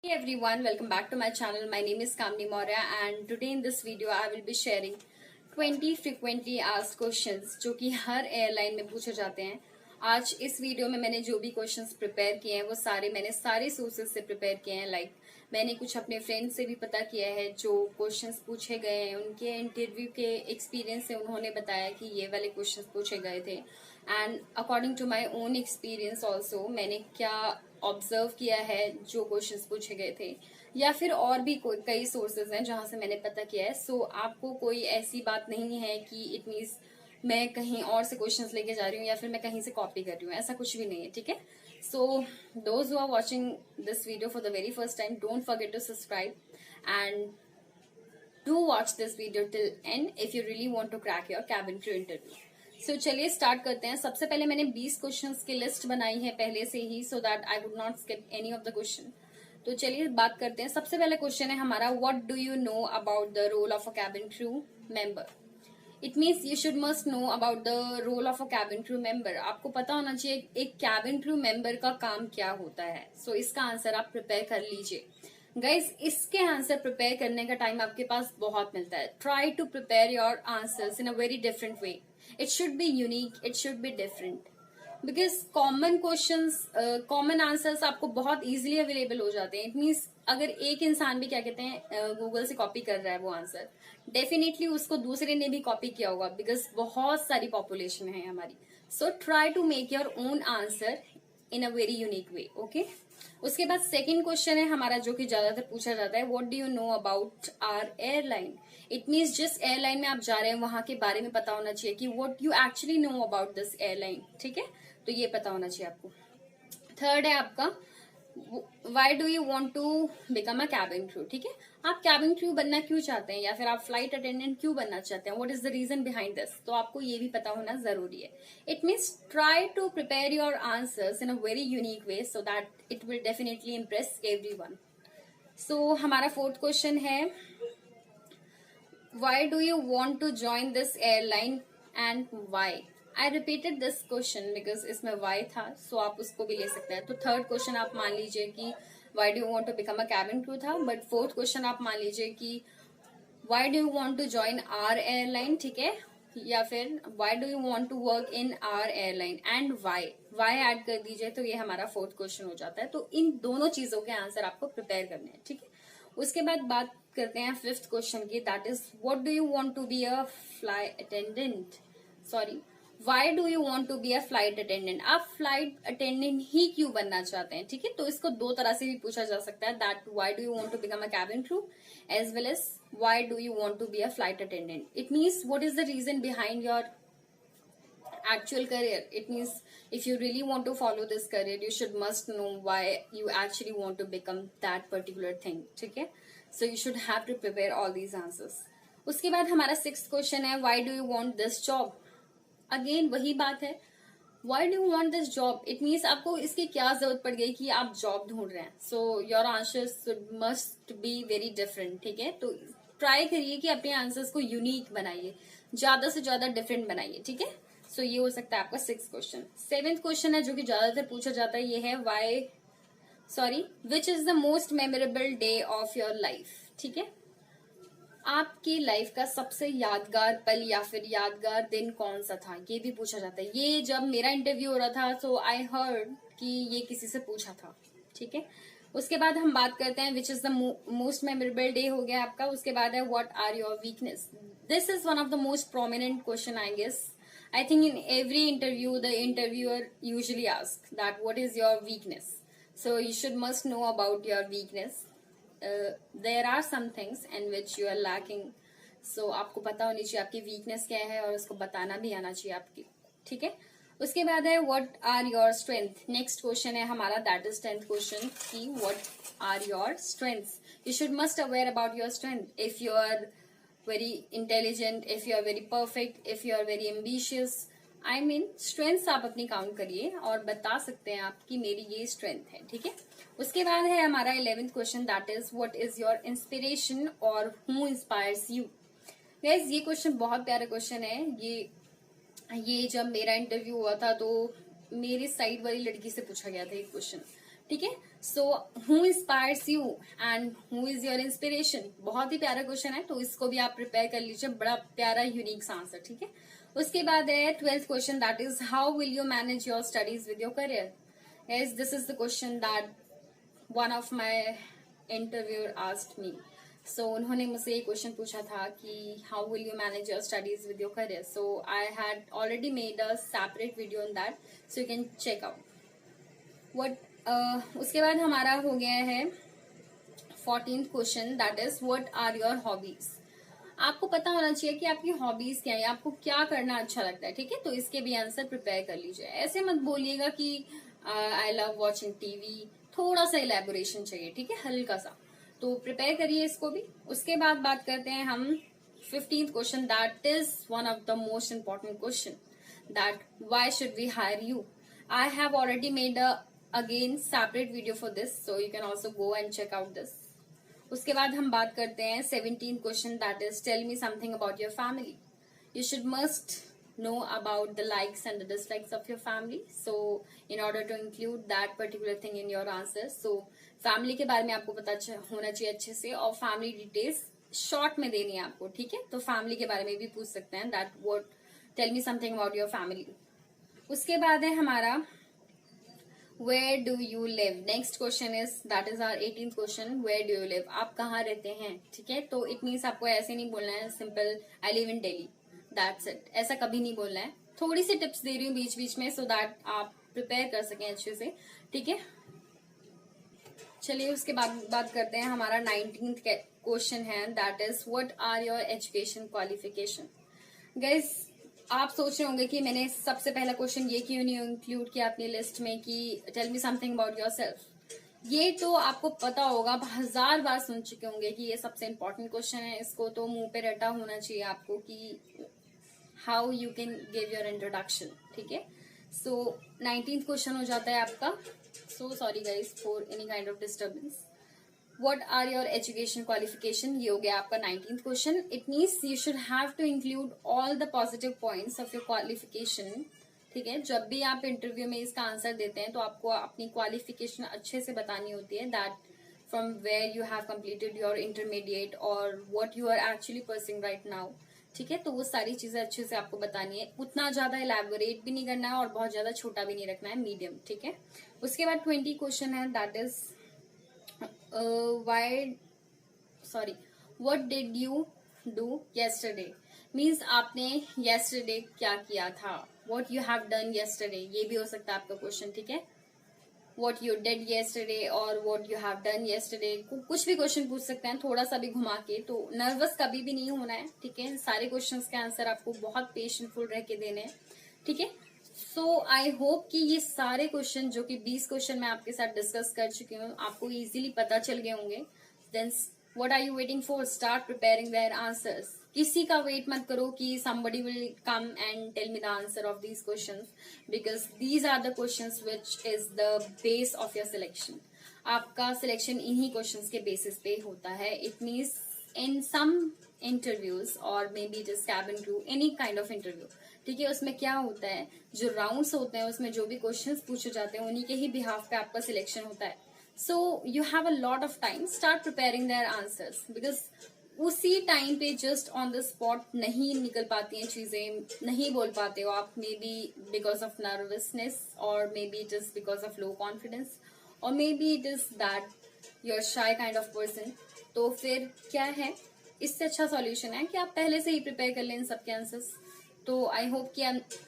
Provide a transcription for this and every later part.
Hey everyone, welcome back to my channel. My name is Kamini Maurya and today in this video I will be sharing 20 frequently asked questions जो कि हर airline में पूछे जाते हैं। आज इस video में मैंने जो भी क्वेश्चंस प्रिपेयर किए हैं वो मैंने सारे सोर्सेज से प्रिपेयर किए हैं। मैंने कुछ अपने फ्रेंड से भी पता किया है जो क्वेश्चंस पूछे गए हैं, उनके इंटरव्यू के एक्सपीरियंस से उन्होंने बताया कि ये वाले क्वेश्चंस पूछे गए थे। And according to my own experience also मैंने क्या ऑब्जर्व किया है जो क्वेश्चंस पूछे गए थे, या फिर और भी कई सोर्सेज हैं जहां से मैंने पता किया है। सो आपको कोई ऐसी बात नहीं है कि इट मीन्स मैं कहीं और से क्वेश्चंस लेके जा रही हूँ या फिर मैं कहीं से कॉपी कर रही हूँ, ऐसा कुछ भी नहीं है, ठीक है। So those who are watching this video for the very first time, don't forget to subscribe and do watch this video till end if you really want to crack your cabin crew interview. So चलिए start करते हैं। सबसे पहले मैंने 20 questions की list बनाई है पहले से ही, so that I would not skip any of the question. तो चलिए बात करते हैं। सबसे पहला क्वेश्चन है हमारा, what do you know about the role of a cabin crew member. It means you should must know about the role of a cabin crew member. आपको पता होना चाहिए एक कैबिन क्रू मेंबर का काम क्या होता है। सो इसका आंसर आप प्रिपेयर कर लीजिए गाइज। इसके आंसर प्रिपेयर करने का टाइम आपके पास बहुत मिलता है। Try to prepare your answers in a very different way. It should be unique, it should be different, because common questions, common answers आपको बहुत इजीली अवेलेबल हो जाते हैं। इट मीन्स अगर एक इंसान भी क्या कहते हैं गूगल से कॉपी कर रहा है वो आंसर, डेफिनेटली उसको दूसरे ने भी कॉपी किया होगा, बिकॉज बहुत सारी पॉपुलेशन है हमारी। So try to make your own answer in a very unique way, okay. उसके बाद सेकंड क्वेश्चन है हमारा जो कि ज्यादातर पूछा जाता है, what do you know about our airline. It means जिस एयरलाइन में आप जा रहे हैं वहां के बारे में पता होना चाहिए कि what you actually know about this airline, ठीक है। तो ये पता होना चाहिए आपको। थर्ड है आपका, why do you want to become a cabin crew, ठीक है। आप कैबिन क्रू बनना क्यों चाहते हैं या फिर आप फ्लाइट अटेंडेंट क्यों बनना चाहते हैं, what is the reason behind this. तो आपको ये भी पता होना जरूरी है। It means try to prepare your answers in a very unique way so that it will definitely impress everyone. So हमारा फोर्थ क्वेश्चन है, why do you want to join this airline and why। I repeated this question because इसमें why था, so आप उसको भी ले सकते हैं। तो थर्ड क्वेश्चन आप मान लीजिए कि why do you want to become a cabin crew था, बट फोर्थ क्वेश्चन आप मान लीजिए कि why do you want to join our airline, ठीक है, या फिर why do you want to work in our airline and why add कर दीजिए, तो ये हमारा फोर्थ क्वेश्चन हो जाता है। तो इन दोनों चीजों के आंसर आपको प्रिपेयर करने हैं, ठीक है। उसके बाद बात करते हैं फिफ्थ क्वेश्चन की, that is what do you want to be a flight attendant, sorry why do you want to be a flight attendant. आप फ्लाइट अटेंडेंट ही क्यों बनना चाहते हैं, ठीक है। तो इसको दो तरह से भी पूछा जा सकता है, that why do you want to become a cabin crew as well as why do you want to be a flight attendant. It means what is the reason behind your actual career। It means if you really want to follow this career you should must know why you actually want to become that particular thing, ठीक है। So you should have to prepare all these answers। उसके बाद हमारा sixth question है, why do you want this job। Again वही बात है, why do you want this job। it means आपको इसकी क्या जरूरत पड़ गई कि आप जॉब ढूंढ रहे हैं। so your answers must be very different, ठीक है। तो ट्राई करिए कि अपने आंसर्स को यूनिक बनाइए, ज्यादा से ज्यादा डिफरेंट बनाइए, ठीक है। सो ये हो सकता है आपका सिक्स्थ क्वेश्चन। सेवेंथ क्वेश्चन है जो कि ज्यादातर पूछा जाता है, ये है विच is the most memorable day of your life, ठीक है। आपकी लाइफ का सबसे यादगार पल या फिर यादगार दिन कौन सा था, ये भी पूछा जाता है। ये जब मेरा इंटरव्यू हो रहा था सो आई हर्ड कि ये किसी से पूछा था, ठीक है। उसके बाद हम बात करते हैं which is the most memorable day, हो गया आपका। उसके बाद है what are your weakness. This is one of the most prominent question I guess. I think in every interview, the interviewer usually asks that what is your weakness. So you should must know about your weakness. There are some things in which you are lacking. So आपको पता होनी चाहिए आपकी weakness क्या है और उसको बताना भी आना चाहिए आपकी, ठीक है। उसके बाद है what are your strength। Next question है हमारा, that is 10th क्वेश्चन की what are your strengths। You should must aware about your strength. If you are very intelligent, if you are very perfect, if you are very ambitious, I mean strengths आप अपनी count करिए और बता सकते हैं आप कि मेरी ये स्ट्रेंथ है, ठीक है। उसके बाद है हमारा 11th question, that is what is your inspiration और हु इंस्पायर्स यू। गाइस ये क्वेश्चन बहुत प्यारा क्वेश्चन है। ये जब मेरा इंटरव्यू हुआ था तो मेरी साइड वाली लड़की से पूछा गया था ये क्वेश्चन, ठीक है। So who inspires you and who is your inspiration, बहुत ही प्यारा क्वेश्चन है, तो इसको भी आप प्रिपेयर कर लीजिए, बड़ा प्यारा यूनिक सा आंसर। ठीक है। उसके बाद है 12th question, that is how will you manage your studies with your career. Yes, this is the question that one of my interviewer asked me. So उन्होंने मुझसे ये क्वेश्चन पूछा था कि how will you manage your studies with your career. So I had already made a separate video on that, so you can check out. उसके बाद हमारा हो गया है 14th question, that is what are your hobbies. आपको पता होना चाहिए कि आपकी हॉबीज क्या है, आपको क्या करना अच्छा लगता है। ठीक है, तो इसके भी आंसर प्रिपेयर कर लीजिए। ऐसे मत बोलिएगा कि आई लव वॉचिंग टीवी, थोड़ा सा इलेबोरेशन चाहिए। ठीक है, हल्का सा, तो प्रिपेयर करिए इसको भी। उसके बाद बात करते हैं हम 15th question, that is one of the most important question, that why should we hire you. I have already made again separate video for this, so you can also go and check out this. उसके बाद हम बात करते हैं 17th question, that is tell me something about your family. You should must know about the likes and the dislikes of your family, so in order to include that particular thing in your answer, so family के बारे में आपको पता होना चाहिए अच्छे से, और family details short में देनी है आपको। ठीक है, तो family के बारे में भी पूछ सकते हैं, that what tell me something about your family। उसके बाद है हमारा where do you live। next question is that is our 18th question, where do you live, आप कहाँ रहते हैं। ठीक है, तो it means आपको ऐसे नहीं बोलना है simple I live in Delhi, that's it, ऐसा कभी नहीं बोलना है। थोड़ी सी टिप्स दे रही हूँ बीच बीच में, सो दैट आप प्रिपेयर कर सकें अच्छे से। ठीक है, चलिए उसके बाद बात करते हैं, हमारा 19th क्वेश्चन है, that is what are your education qualification. Guys, आप सोच रहे होंगे कि मैंने सबसे पहला क्वेश्चन ये क्यों नहीं इंक्लूड किया अपनी लिस्ट में कि tell me something about yourself. ये तो आपको पता होगा, 1000 बार सुन चुके होंगे कि ये सबसे इंपॉर्टेंट क्वेश्चन है, इसको तो मुंह पे रटा होना चाहिए आपको कि how you can give your introduction. ठीक है, सो 19th क्वेश्चन हो जाता है आपका, so sorry guys for any kind of disturbance. What are your education qualification, ये हो गया आपका 19th question. It means you should have to include all the positive points of your qualification. ठीक है, जब भी आप इंटरव्यू में इसका आंसर देते हैं तो आपको अपनी क्वालिफिकेशन अच्छे से बतानी होती है, that from where you have completed your intermediate और what you are actually pursuing right now. ठीक है, तो वो सारी चीजें अच्छे से आपको बतानी है, उतना ज्यादा इलेबोरेट भी नहीं करना है और बहुत ज्यादा छोटा भी नहीं रखना है, मीडियम। ठीक है, उसके बाद 20 क्वेश्चन है, that is what did you do yesterday. Means आपने येस्टरडे क्या किया था, what you have done yesterday, ये भी हो सकता है आपका क्वेश्चन। ठीक है, what you did yesterday और what you have done yesterday, कुछ भी क्वेश्चन पूछ सकते हैं थोड़ा सा भी घुमा के, तो नर्वस कभी भी नहीं होना है। ठीक है, सारे क्वेश्चंस के आंसर आपको बहुत पेशेंटफुल रह के देने हैं। ठीक है, सो आई होप कि ये सारे क्वेश्चन जो कि 20 क्वेश्चन मैं आपके साथ डिस्कस कर चुकी हूँ आपको इजीली पता चल गए होंगे। Then what are you waiting for, start preparing their answers. किसी का वेट मत करो कि somebody will come and tell me the answer of these questions, because these are the questions which is the base of your selection। आपका selection इन्हीं questions के basis पे होता है। It means in some interviews और maybe just cabin crew, any kind of interview. ठीक है, उसमें क्या होता है, जो राउंड्स होते हैं उसमें जो भी क्वेश्चंस पूछे जाते हैं उन्हीं के ही बिहाफ पे आपका सिलेक्शन होता है। So you have a lot of time, start preparing their answers, because उसी टाइम पे जस्ट ऑन द स्पॉट नहीं निकल पाती हैं चीजें, नहीं बोल पाते हो आप, maybe because of nervousness और maybe it is because of low confidence और maybe it is that you are shy kind of person. तो फिर क्या है, इससे अच्छा सॉल्यूशन है कि आप पहले से ही प्रिपेयर कर लें इन सबके आंसर्स। तो आई होप कि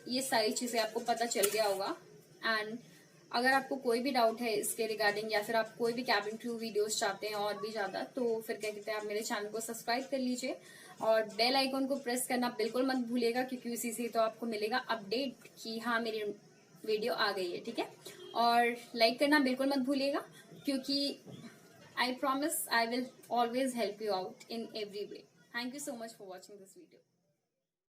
ये सारी चीजें आपको पता चल गया होगा। एंड अगर आपको कोई भी डाउट है इसके रिगार्डिंग या फिर आप कोई भी कैबिन क्रू वीडियोस चाहते हैं और भी ज्यादा, तो फिर क्या कहते हैं, आप मेरे चैनल को सब्सक्राइब कर लीजिए और बेल आइकन को प्रेस करना बिल्कुल मत भूलिएगा, क्योंकि उसी से तो आपको मिलेगा अपडेट कि हाँ मेरी वीडियो आ गई है। ठीक है, और लाइक करना बिल्कुल मत भूलिएगा, क्योंकि I promise I will always help you out in every way. Thank you so much for watching this video.